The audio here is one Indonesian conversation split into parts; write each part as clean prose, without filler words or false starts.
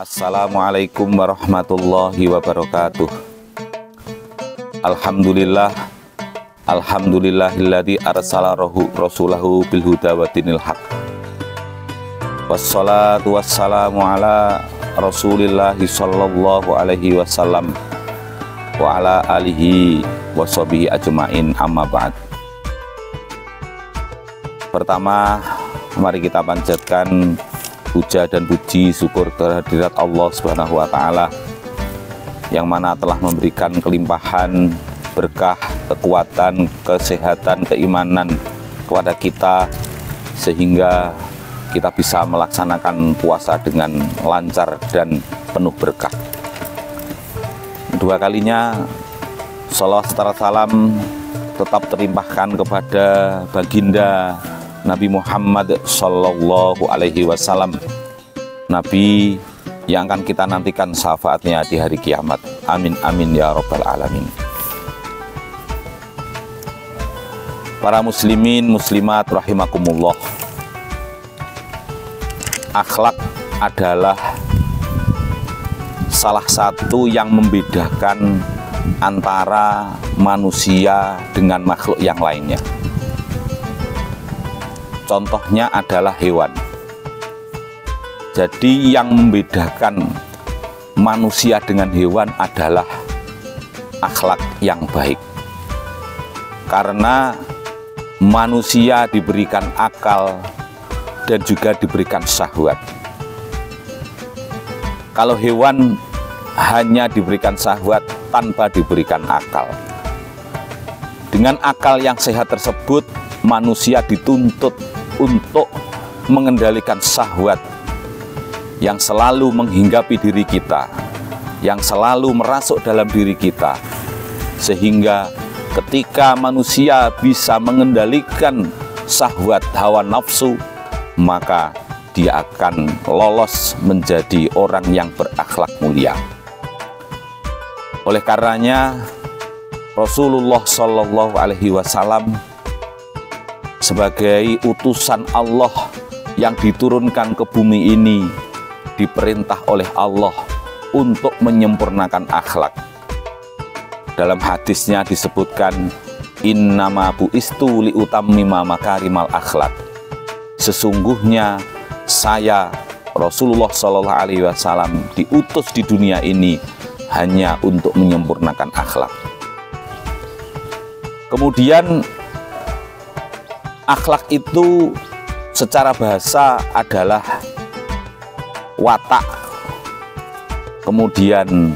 Assalamualaikum warahmatullahi wabarakatuh. Alhamdulillahilladzi arsala rasulahu bil huda wa dinil haq. Wassalatu wassalamu ala rasulillahi sallallahu alaihi wasallam wa ala alihi wa sahbihi ajma'in, amma ba'd. Pertama, mari kita panjatkan puja dan puji syukur kehadirat Allah Subhanahu wa Ta'ala, yang mana telah memberikan kelimpahan berkah, kekuatan, kesehatan, keimanan kepada kita, sehingga kita bisa melaksanakan puasa dengan lancar dan penuh berkah. Dua kalinya shalawat serta salam tetap terimpahkan kepada baginda Nabi Muhammad Sallallahu Alaihi Wasallam, Nabi yang akan kita nantikan syafaatnya di hari kiamat. Amin amin ya rabbal alamin. Para muslimin muslimat rahimakumullah, akhlak adalah salah satu yang membedakan antara manusia dengan makhluk yang lainnya. Contohnya adalah hewan. Jadi yang membedakan manusia dengan hewan adalah akhlak yang baik. Karena manusia diberikan akal dan juga diberikan syahwat. Kalau hewan hanya diberikan syahwat tanpa diberikan akal. Dengan akal yang sehat tersebut, manusia dituntut untuk mengendalikan syahwat yang selalu menghinggapi diri kita, yang selalu merasuk dalam diri kita, sehingga ketika manusia bisa mengendalikan syahwat hawa nafsu, maka dia akan lolos menjadi orang yang berakhlak mulia. Oleh karenanya Rasulullah Shallallahu Alaihi Wasallam sebagai utusan Allah yang diturunkan ke bumi ini diperintah oleh Allah untuk menyempurnakan akhlak. Dalam hadisnya disebutkan, innama bu'istu liutammima makarimal akhlak. Sesungguhnya saya Rasulullah Shallallahu Alaihi Wasallam diutus di dunia ini hanya untuk menyempurnakan akhlak. Kemudian akhlak itu secara bahasa adalah watak, kemudian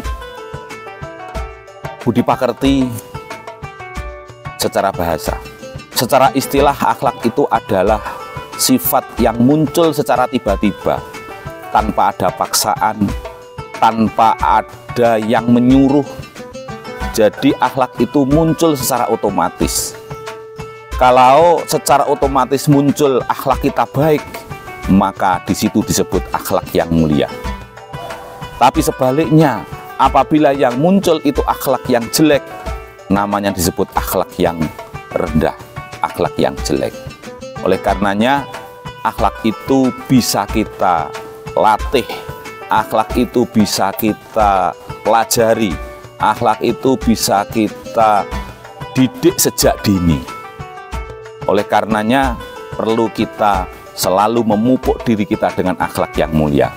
budi pakerti secara bahasa. Secara istilah, akhlak itu adalah sifat yang muncul secara tiba-tiba, tanpa ada paksaan, tanpa ada yang menyuruh. Jadi akhlak itu muncul secara otomatis. Kalau secara otomatis muncul akhlak kita baik, maka di situ disebut akhlak yang mulia. Tapi sebaliknya, apabila yang muncul itu akhlak yang jelek, namanya disebut akhlak yang rendah, akhlak yang jelek. Oleh karenanya, akhlak itu bisa kita latih, akhlak itu bisa kita pelajari, akhlak itu bisa kita didik sejak dini. Oleh karenanya perlu kita selalu memupuk diri kita dengan akhlak yang mulia.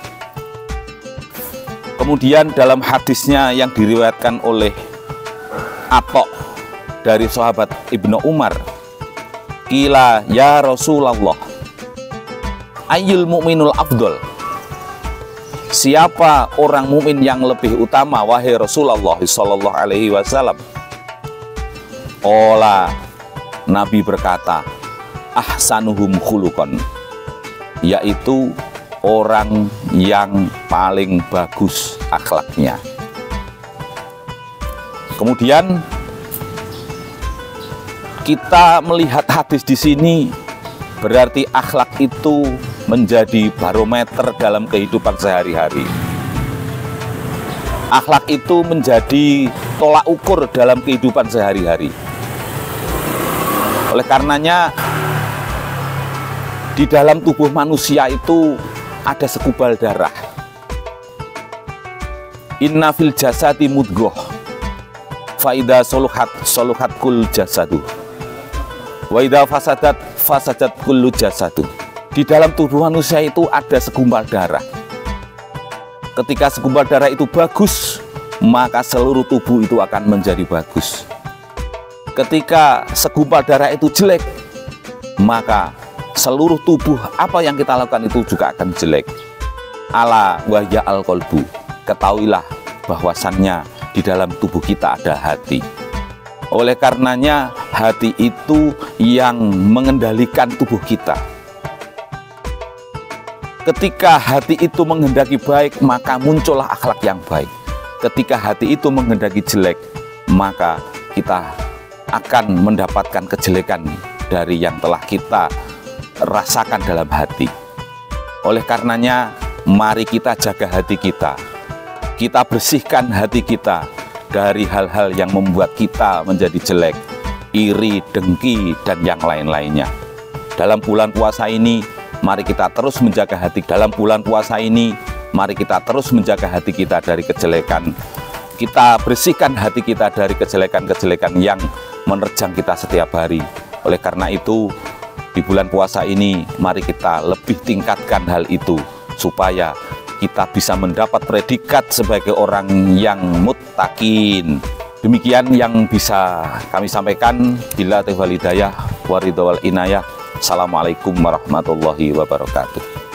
Kemudian dalam hadisnya yang diriwayatkan oleh Atha dari sahabat Ibnu Umar, qila ya Rasulullah, ayyul mu'minul afdol? Siapa orang mukmin yang lebih utama wahai Rasulullah sallallahu alaihi wasallam? Ola, Nabi berkata, ahsanuhum khuluqan, yaitu orang yang paling bagus akhlaknya. Kemudian kita melihat hadis di sini, berarti akhlak itu menjadi barometer dalam kehidupan sehari-hari. Akhlak itu menjadi tolak ukur dalam kehidupan sehari-hari. Oleh karenanya, di dalam tubuh manusia itu ada segumpal darah. Inna fil jasadi mudghah fa idza soluhat kul jasadu wa idza fasadat kullu jasadu. Di dalam tubuh manusia itu ada segumpal darah. Ketika segumpal darah itu bagus, maka seluruh tubuh itu akan menjadi bagus. Ketika segumpal darah itu jelek, maka seluruh tubuh apa yang kita lakukan itu juga akan jelek. Ala wahya al qalbu, ketahuilah bahwasannya di dalam tubuh kita ada hati. Oleh karenanya hati itu yang mengendalikan tubuh kita. Ketika hati itu menghendaki baik, maka muncullah akhlak yang baik. Ketika hati itu menghendaki jelek, maka kita akan mendapatkan kejelekan dari yang telah kita rasakan dalam hati. Oleh karenanya, mari kita jaga hati kita. Kita bersihkan hati kita dari hal-hal yang membuat kita menjadi jelek, iri, dengki, dan yang lain-lainnya. Dalam bulan puasa ini, mari kita terus menjaga hati. Dalam bulan puasa ini, mari kita terus menjaga hati kita dari kejelekan. Kita bersihkan hati kita dari kejelekan-kejelekan yang menerjang kita setiap hari. Oleh karena itu, di bulan puasa ini, mari kita lebih tingkatkan hal itu, supaya kita bisa mendapat predikat sebagai orang yang muttaqin. Demikian yang bisa kami sampaikan. Bila taufiq wal hidayah wa ridha wal inayah. Assalamualaikum warahmatullahi wabarakatuh.